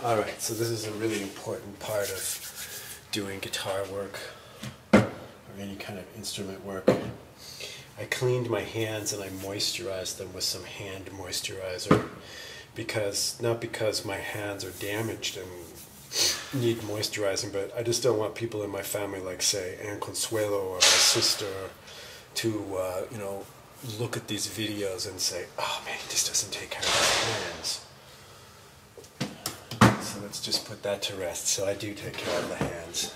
Alright, so this is a really important part of doing guitar work or any kind of instrument work. I cleaned my hands and I moisturized them with some hand moisturizer not because my hands are damaged and need moisturizing, but I just don't want people in my family, like say Aunt Consuelo or my sister, to look at these videos and say, oh man, he just doesn't take care of his hands. So let's just put that to rest. So I do take care of the hands.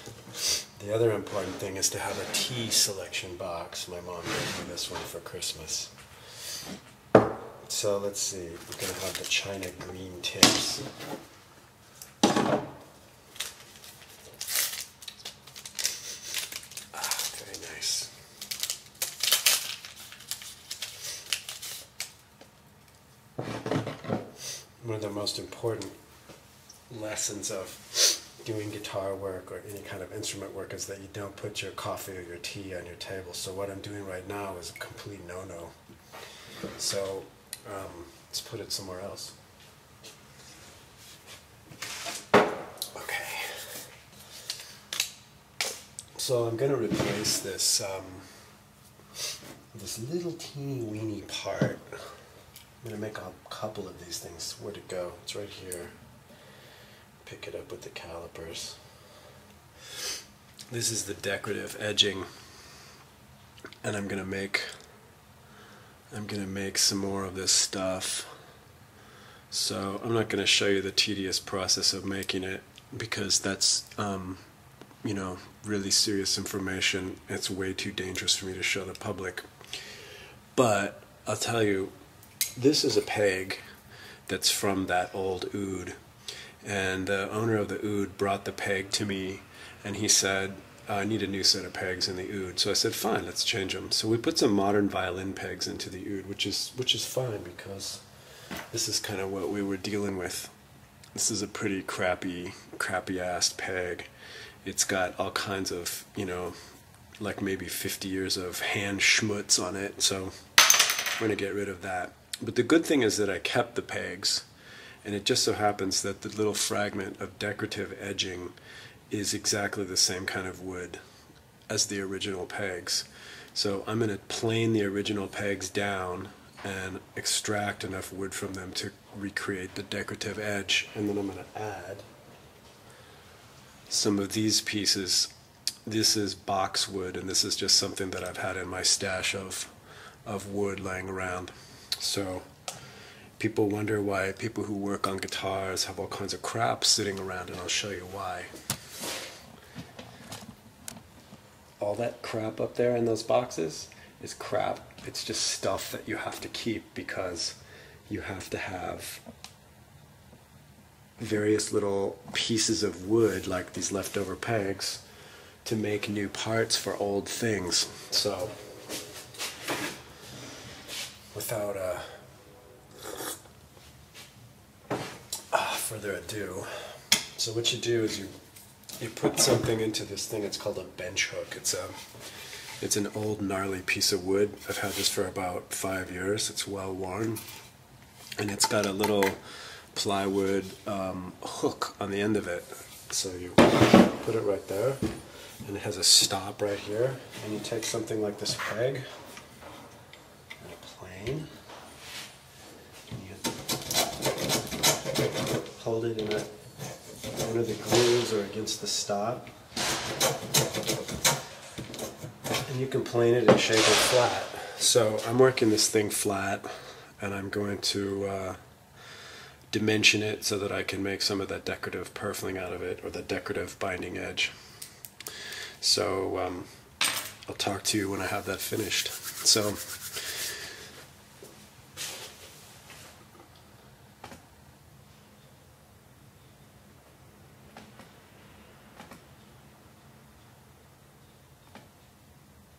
The other important thing is to have a tea selection box. My mom gave me this one for Christmas. So let's see, we're going to have the China green tips. Very nice. One of the most important lessons of doing guitar work or any kind of instrument work is that you don't put your coffee or your tea on your table. So what I'm doing right now is a complete no-no. So let's put it somewhere else. Okay. So I'm going to replace this this little teeny weeny part. I'm going to make a couple of these things. Where'd it go? It's right here. Pick it up with the calipers. This is the decorative edging, and I'm gonna make some more of this stuff. So I'm not gonna show you the tedious process of making it because that's really serious information. It's way too dangerous for me to show the public. But I'll tell you, this is a peg that's from that old oud. And the owner of the oud brought the peg to me, and he said, I need a new set of pegs in the oud. So I said, fine, let's change them. So we put some modern violin pegs into the oud, which is fine because this is kind of what we were dealing with. This is a pretty crappy-ass peg. It's got all kinds of, like maybe 50 years of hand schmutz on it, so we're going to get rid of that. But the good thing is that I kept the pegs. And it just so happens that the little fragment of decorative edging is exactly the same kind of wood as the original pegs. So I'm going to plane the original pegs down and extract enough wood from them to recreate the decorative edge. And then I'm going to add some of these pieces. This is boxwood, and this is just something that I've had in my stash of wood laying around. So people wonder why people who work on guitars have all kinds of crap sitting around, and I'll show you why. All that crap up there in those boxes is crap. It's just stuff that you have to keep because you have to have various little pieces of wood, like these leftover pegs, to make new parts for old things. So, without further ado, so what you do is you put something into this thing. It's called a bench hook. It's an old gnarly piece of wood. I've had this for about 5 years. It's well worn, and it's got a little plywood hook on the end of it. So you put it right there, and it has a stop right here, and you take something like this peg and a plane, and you hold it in one of the grooves or against the stop, and you can plane it and shape it flat. So I'm working this thing flat, and I'm going to dimension it so that I can make some of that decorative purfling out of it, or the decorative binding edge. So I'll talk to you when I have that finished. So